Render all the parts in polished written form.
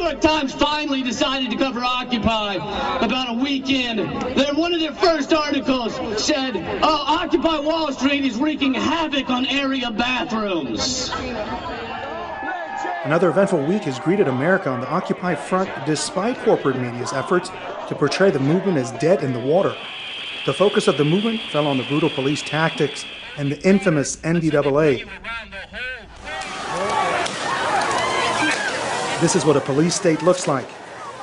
York Times finally decided to cover Occupy about a week in. One of their first articles said, "Oh, Occupy Wall Street is wreaking havoc on area bathrooms." Another eventful week has greeted America on the Occupy front despite corporate media's efforts to portray the movement as dead in the water. The focus of the movement fell on the brutal police tactics and the infamous NDAA. This is what a police state looks like.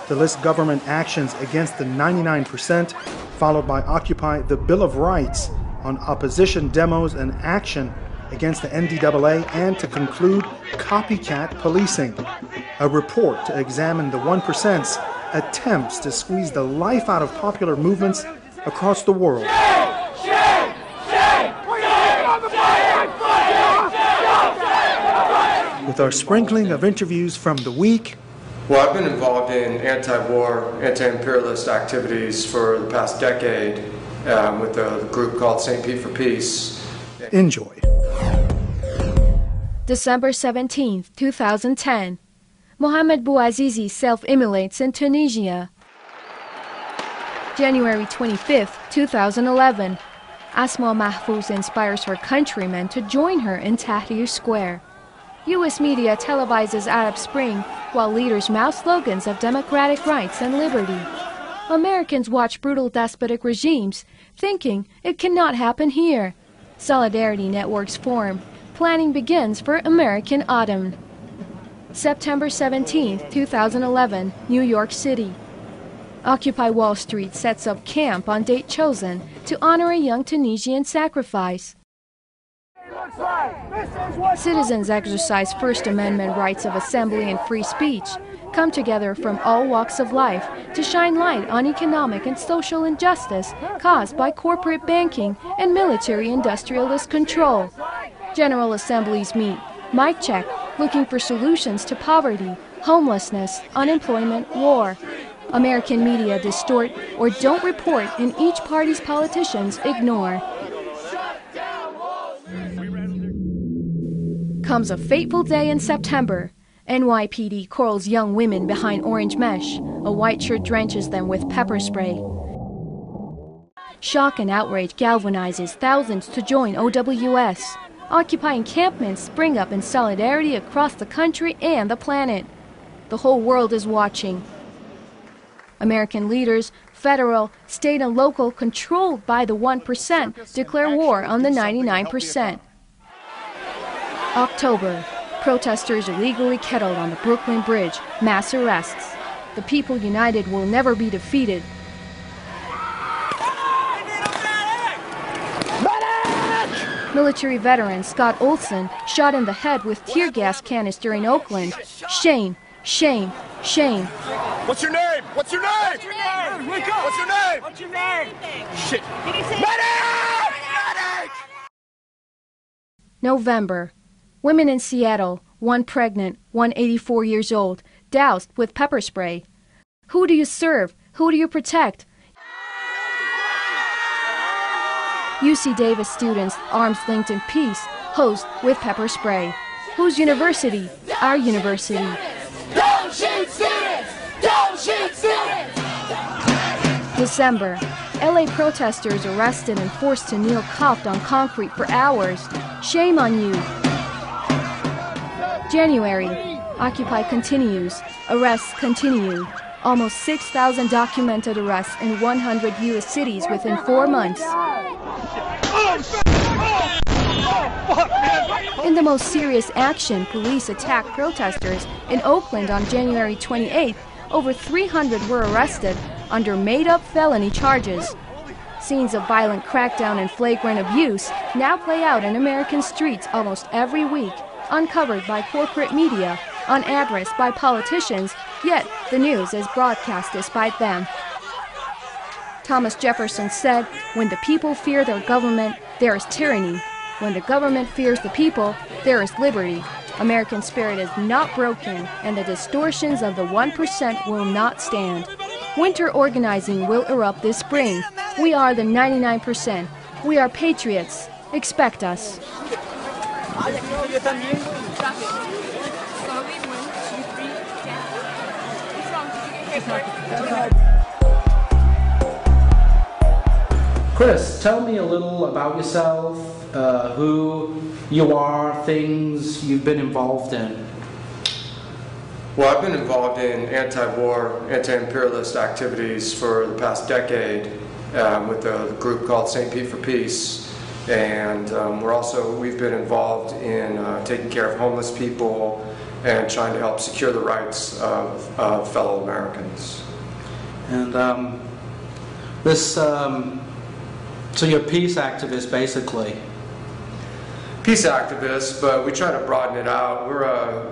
To list government actions against the 99%, followed by Occupy the Bill of Rights on opposition demos and action against the NDAA, and to conclude copycat policing. A report to examine the 1%'s attempts to squeeze the life out of popular movements across the world. With our sprinkling of interviews from the week. Well, I've been involved in anti-war, anti-imperialist activities for the past decade with a group called St. Pete for Peace. Enjoy. December 17, 2010. Mohamed Bouazizi self-immolates in Tunisia. January 25, 2011. Asma Mahfouz inspires her countrymen to join her in Tahrir Square. U.S. media televises Arab Spring while leaders mouth slogans of democratic rights and liberty. Americans watch brutal despotic regimes, thinking it cannot happen here. Solidarity networks form. Planning begins for American Autumn. September 17, 2011, New York City. Occupy Wall Street sets up camp on date chosen to honor a young Tunisian sacrifice. Citizens exercise First Amendment rights of assembly and free speech, come together from all walks of life to shine light on economic and social injustice caused by corporate banking and military-industrialist control. General assemblies meet, mic check, looking for solutions to poverty, homelessness, unemployment, war. American media distort or don't report, and each party's politicians ignore. Comes a fateful day in September. NYPD corrals young women behind orange mesh. A white shirt drenches them with pepper spray. Shock and outrage galvanizes thousands to join OWS. Occupy encampments spring up in solidarity across the country and the planet. The whole world is watching. American leaders, federal, state and local, controlled by the 1%, declare war on the 99%. October. Protesters illegally kettled on the Brooklyn Bridge. Mass arrests. The people united will never be defeated. Military veteran Scott Olson shot in the head with tear gas canister in Oakland. Shame, shame, shame. What's your name? What's your name? What's your name? Wake up! What's your name? What's your name? Shit. Medic! November. Women in Seattle, one pregnant, one 84 years old, doused with pepper spray. Who do you serve? Who do you protect? UC Davis students, arms linked in peace, hosed with pepper spray. Whose university? Our university. Don't shoot students! Don't shoot students! December. LA protesters arrested and forced to kneel cuffed on concrete for hours. Shame on you. January. Occupy continues. Arrests continue. Almost 6,000 documented arrests in 100 U.S. cities within 4 months. In the most serious action, police attacked protesters in Oakland on January 28th. Over 300 were arrested under made-up felony charges. Scenes of violent crackdown and flagrant abuse now play out in American streets almost every week, uncovered by corporate media, unaddressed by politicians, yet the news is broadcast despite them. Thomas Jefferson said, "When the people fear their government, there is tyranny. When the government fears the people, there is liberty." American spirit is not broken, and the distortions of the 1% will not stand. Winter organizing will erupt this spring. We are the 99%. We are patriots. Expect us. Chris, tell me a little about yourself, who you are, things you've been involved in. Well, I've been involved in anti-war, anti-imperialist activities for the past decade with a group called St. Pete for Peace, and we've been involved in taking care of homeless people and trying to help secure the rights of fellow Americans. And so you're a peace activist, basically. Peace activists, but we try to broaden it out.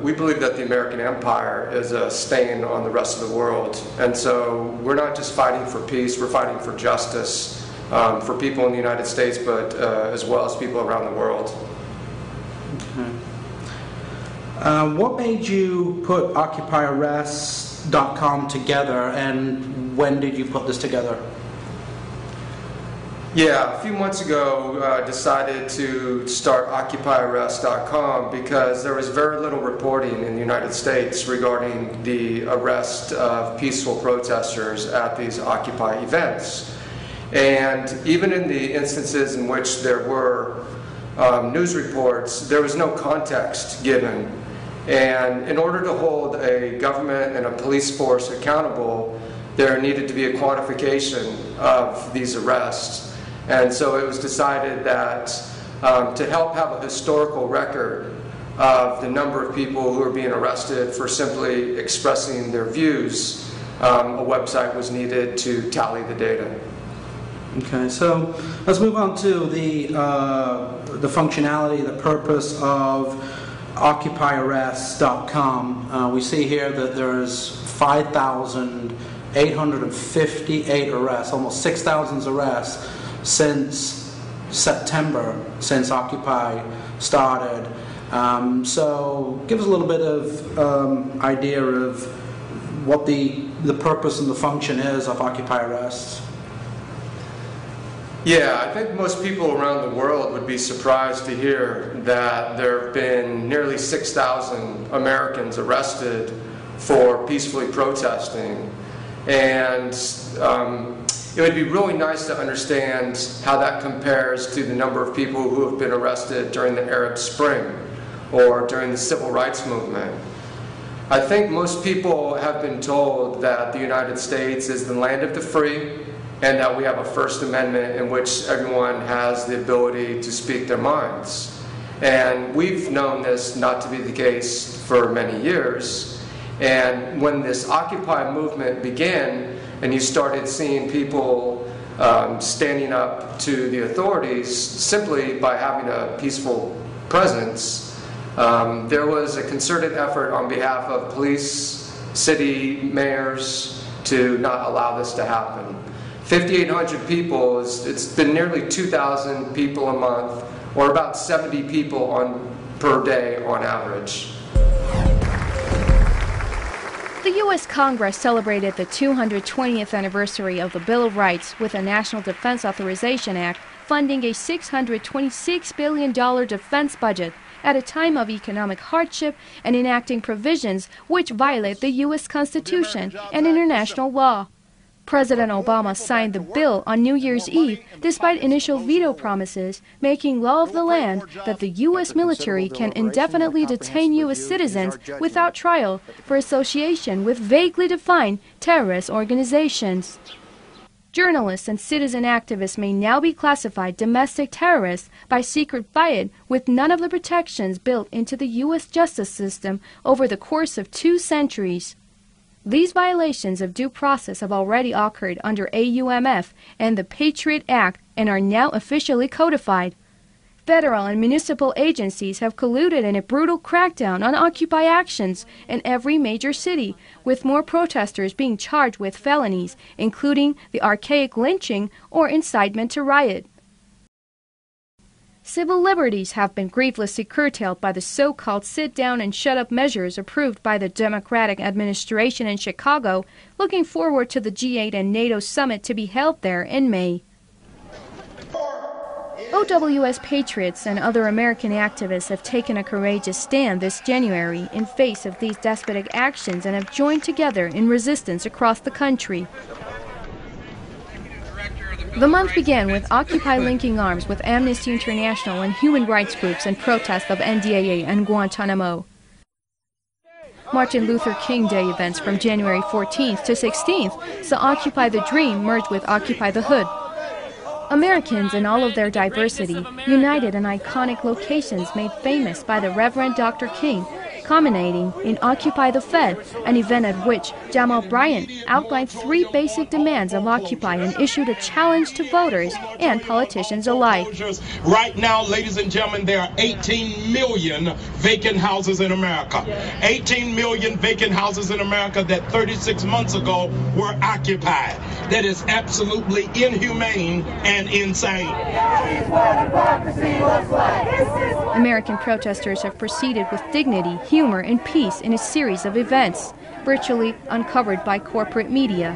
We believe that the American empire is a stain on the rest of the world. And so we're not just fighting for peace, we're fighting for justice for people in the United States, but as well as people around the world. Okay. What made you put OccupyArrest.com together, and when did you put this together? Yeah, a few months ago, decided to start OccupyArrest.com because there was very little reporting in the United States regarding the arrest of peaceful protesters at these Occupy events. And even in the instances in which there were news reports, there was no context given. And in order to hold a government and a police force accountable, there needed to be a quantification of these arrests. And so it was decided that to help have a historical record of the number of people who are being arrested for simply expressing their views, a website was needed to tally the data. Okay, so let's move on to the functionality, the purpose of OccupyArrest.com. We see here that there's 5,858 arrests, almost 6,000 arrests since September, since Occupy started. So give us a little bit of idea of what the purpose and the function is of Occupy Arrests. Yeah, I think most people around the world would be surprised to hear that there have been nearly 6,000 Americans arrested for peacefully protesting. And it would be really nice to understand how that compares to the number of people who have been arrested during the Arab Spring or during the Civil Rights Movement. I think most people have been told that the United States is the land of the free and that we have a First Amendment in which everyone has the ability to speak their minds. And we've known this not to be the case for many years. And when this Occupy movement began, and you started seeing people standing up to the authorities simply by having a peaceful presence, there was a concerted effort on behalf of police, city mayors, to not allow this to happen. 5,800 people, it's been nearly 2,000 people a month, or about 70 people per day on average. The U.S. Congress celebrated the 220th anniversary of the Bill of Rights with a National Defense Authorization Act funding a $626 billion defense budget at a time of economic hardship and enacting provisions which violate the U.S. Constitution and international law. President Obama signed the bill on New Year's Eve despite initial veto promises, making law of the land that the U.S. military can indefinitely detain U.S. citizens without trial for association with vaguely defined terrorist organizations. Journalists and citizen activists may now be classified domestic terrorists by secret fiat with none of the protections built into the U.S. justice system over the course of 2 centuries. These violations of due process have already occurred under AUMF and the Patriot Act and are now officially codified. Federal and municipal agencies have colluded in a brutal crackdown on Occupy actions in every major city, with more protesters being charged with felonies, including the archaic lynching or incitement to riot. Civil liberties have been grievously curtailed by the so-called sit-down-and-shut-up measures approved by the Democratic administration in Chicago, looking forward to the G8 and NATO summit to be held there in May. OWS patriots and other American activists have taken a courageous stand this January in face of these despotic actions and have joined together in resistance across the country. The month began with Occupy linking arms with Amnesty International and human rights groups in protest of NDAA and Guantanamo. Martin Luther King Day events from January 14th to 16th saw Occupy the Dream merge with Occupy the Hood. Americans in all of their diversity united in iconic locations made famous by the Reverend Dr. King, culminating in Occupy the Fed, an event at which Jamal Bryant outlined 3 basic demands of Occupy and issued a challenge to voters and politicians alike. Right now, ladies and gentlemen, there are 18 million vacant houses in America. 18 million vacant houses in America that 36 months ago were occupied. That is absolutely inhumane and insane. American protesters have proceeded with dignity, humor, and peace in a series of events, virtually uncovered by corporate media.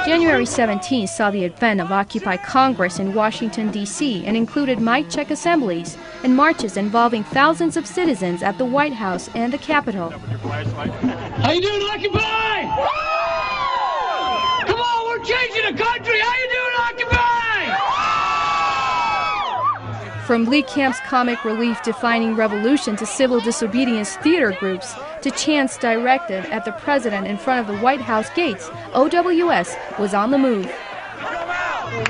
January 17 saw the advent of Occupy Congress in Washington, D.C. and included mic check assemblies and marches involving thousands of citizens at the White House and the Capitol. How you doing, Occupy? Come on, we're changing the country. How you doing, Occupy? From Lee Camp's comic relief defying revolution to civil disobedience theater groups to chants directed at the president in front of the White House gates, OWS was on the move.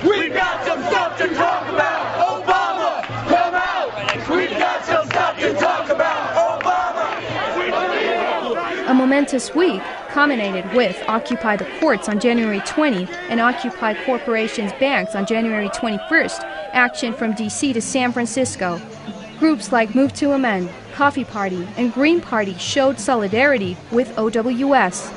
We've got some stuff to talk about. Obama, come out. We've got some stuff to talk about. Obama. A momentous week culminated with Occupy the Courts on January 20th and Occupy Corporations' banks on January 21st, action from D.C. to San Francisco. Groups like Move to Amend, Coffee Party, and Green Party showed solidarity with OWS.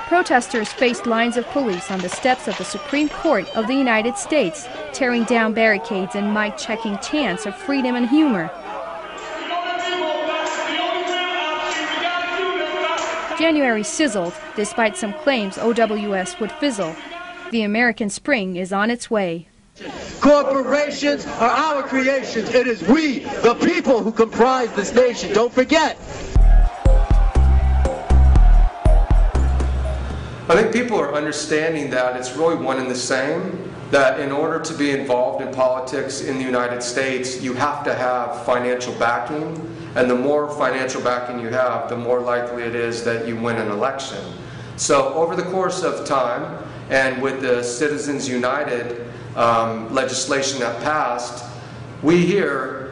Protesters faced lines of police on the steps of the Supreme Court of the United States, tearing down barricades and mic-checking chants of freedom and humor. January sizzled, despite some claims OWS would fizzle. The American spring is on its way. Corporations are our creations. It is we, the people, who comprise this nation. Don't forget. I think people are understanding that it's really one and the same, that in order to be involved in politics in the United States, you have to have financial backing, and the more financial backing you have, the more likely it is that you win an election. So over the course of time, and with the Citizens United legislation that passed, we here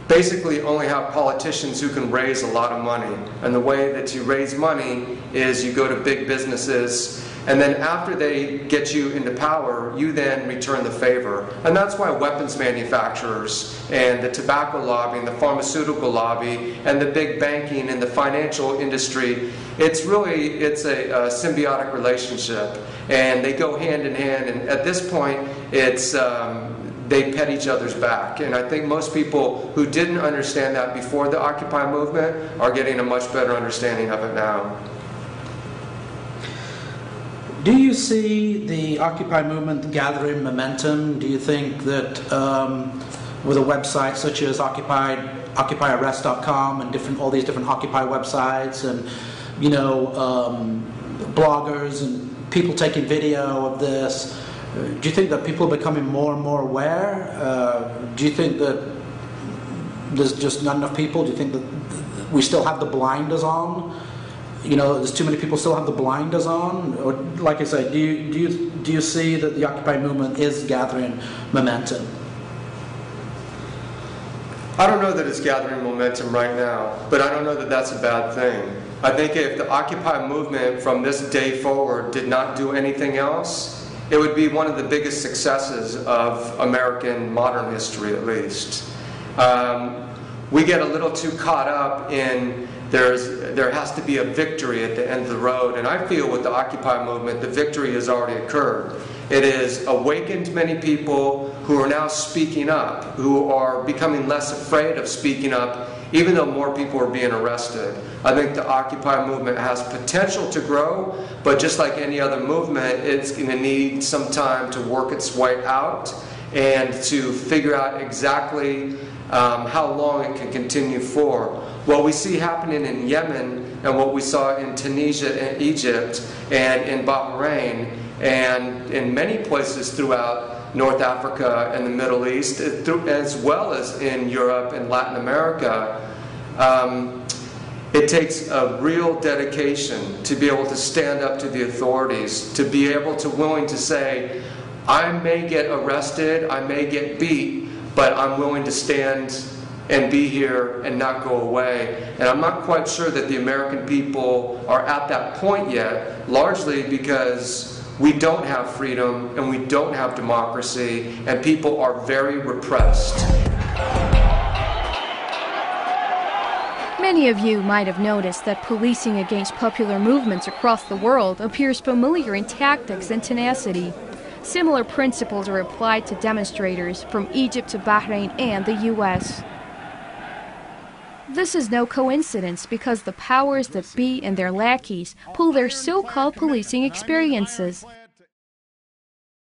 basically only have politicians who can raise a lot of money. And the way that you raise money is you go to big businesses, and then after they get you into power, you then return the favor. And that's why weapons manufacturers and the tobacco lobby and the pharmaceutical lobby and the big banking and the financial industry, it's a symbiotic relationship. And they go hand in hand, and at this point, it's they pet each other's back. And I think most people who didn't understand that before the Occupy movement are getting a much better understanding of it now. Do you see the Occupy movement gathering momentum? Do you think that with a website such as OccupyArrest.com and all these different Occupy websites and bloggers and people taking video of this, do you think that people are becoming more and more aware? Do you think that there's just not enough people? Do you think that we still have the blinders on? There's too many people still have the blinders on? Or, like I say, do you see that the Occupy movement is gathering momentum? I don't know that it's gathering momentum right now, but I don't know that that's a bad thing. I think if the Occupy movement from this day forward did not do anything else, it would be one of the biggest successes of American modern history, at least. We get a little too caught up in there has to be a victory at the end of the road, and I feel with the Occupy movement, the victory has already occurred. It has awakened many people who are now speaking up, who are becoming less afraid of speaking up even though more people are being arrested. I think the Occupy movement has potential to grow, but just like any other movement, it's going to need some time to work its way out and to figure out exactly how long it can continue for. What we see happening in Yemen and what we saw in Tunisia and Egypt and in Bahrain and in many places throughout North Africa and the Middle East, as well as in Europe and Latin America, it takes a real dedication to be able to stand up to the authorities, to be able to willing to say, I may get arrested, I may get beat, but I'm willing to stand and be here and not go away. And I'm not quite sure that the American people are at that point yet, largely because we don't have freedom and we don't have democracy, and people are very repressed. Many of you might have noticed that policing against popular movements across the world appears familiar in tactics and tenacity. Similar principles are applied to demonstrators from Egypt to Bahrain and the U.S. This is no coincidence because the powers that be and their lackeys pull their so-called policing experiences.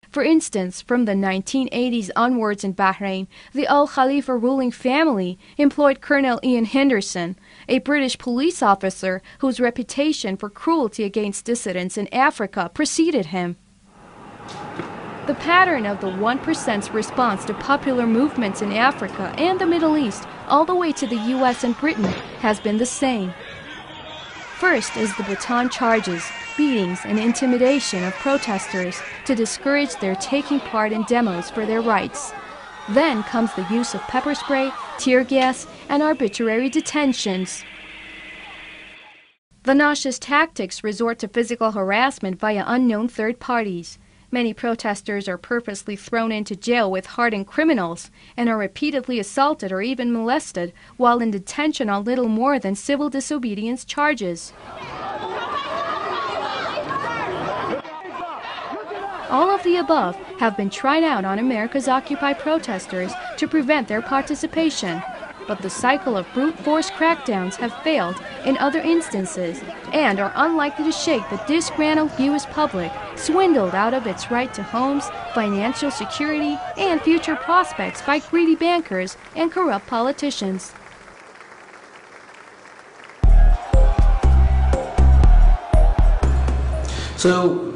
For instance, from the 1980s onwards in Bahrain, the Al Khalifa ruling family employed Colonel Ian Henderson, a British police officer whose reputation for cruelty against dissidents in Africa preceded him. The pattern of the 1%'s response to popular movements in Africa and the Middle East, all the way to the US and Britain, has been the same. First is the baton charges, beatings, and intimidation of protesters to discourage their taking part in demos for their rights. Then comes the use of pepper spray, tear gas, and arbitrary detentions. The nauseous tactics resort to physical harassment via unknown third parties. Many protesters are purposely thrown into jail with hardened criminals and are repeatedly assaulted or even molested while in detention on little more than civil disobedience charges. All of the above have been tried out on America's Occupy protesters to prevent their participation. But the cycle of brute force crackdowns have failed in other instances and are unlikely to shake the disgruntled U.S. public, swindled out of its right to homes, financial security, and future prospects by greedy bankers and corrupt politicians. So,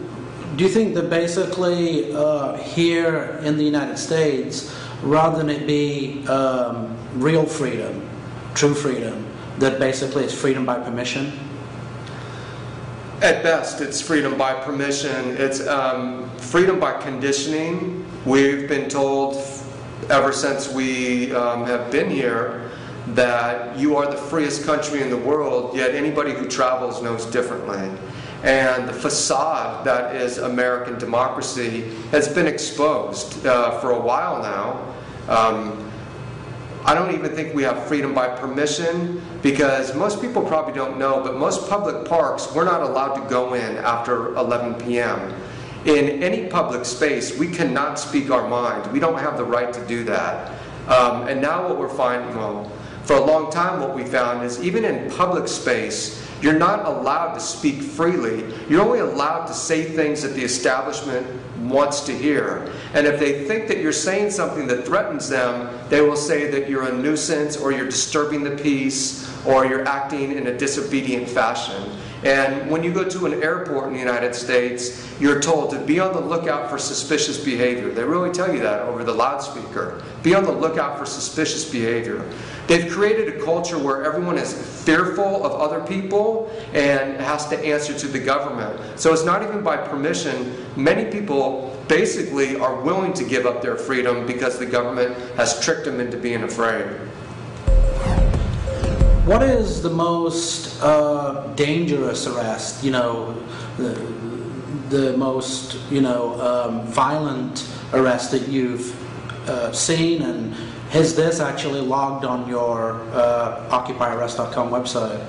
do you think that basically here in the United States, rather than it be real freedom, true freedom, that basically it's freedom by permission? At best, it's freedom by permission. It's freedom by conditioning. We've been told ever since we have been here that you are the freest country in the world, yet anybody who travels knows differently. And the facade that is American democracy has been exposed for a while now. I don't even think we have freedom by permission, because most people probably don't know, but most public parks, we're not allowed to go in after 11 p.m. In any public space, we cannot speak our mind. We don't have the right to do that. And now what we're finding, well, for a long time what we found is even in public space, you're not allowed to speak freely. You're only allowed to say things that the establishment wants to hear. And if they think that you're saying something that threatens them, they will say that you're a nuisance, or you're disturbing the peace, or you're acting in a disobedient fashion. And when you go to an airport in the United States, you're told to be on the lookout for suspicious behavior. They really tell you that over the loudspeaker. Be on the lookout for suspicious behavior. They've created a culture where everyone is fearful of other people and has to answer to the government. So it's not even by permission. Many people basically are willing to give up their freedom because the government has tricked them into being afraid. What is the most dangerous arrest, the most, violent arrest that you've seen, and has this actually logged on your OccupyArrest.com website?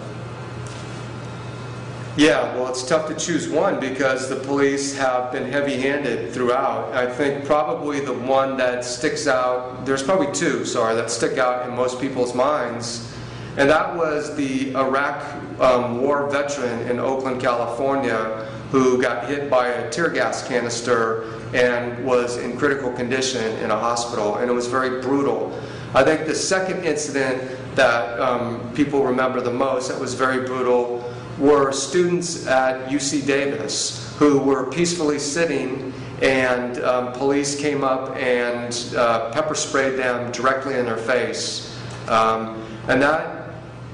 Yeah, well, it's tough to choose one because the police have been heavy-handed throughout. I think probably the one that sticks out, there's probably two, that stick out in most people's minds. And that was the Iraq war veteran in Oakland, California, who got hit by a tear gas canister and was in critical condition in a hospital, and it was very brutal. I think the second incident that people remember the most that was very brutal were students at UC Davis who were peacefully sitting, and police came up and pepper sprayed them directly in their face. And that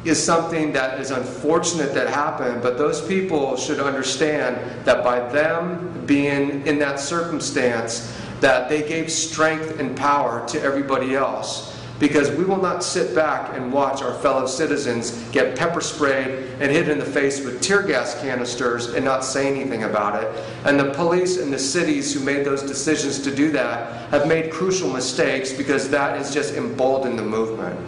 is something that is unfortunate that happened, but those people should understand that by them being in that circumstance, that they gave strength and power to everybody else. Because we will not sit back and watch our fellow citizens get pepper sprayed and hit in the face with tear gas canisters and not say anything about it. And the police and the cities who made those decisions to do that have made crucial mistakes, because that has just emboldened the movement.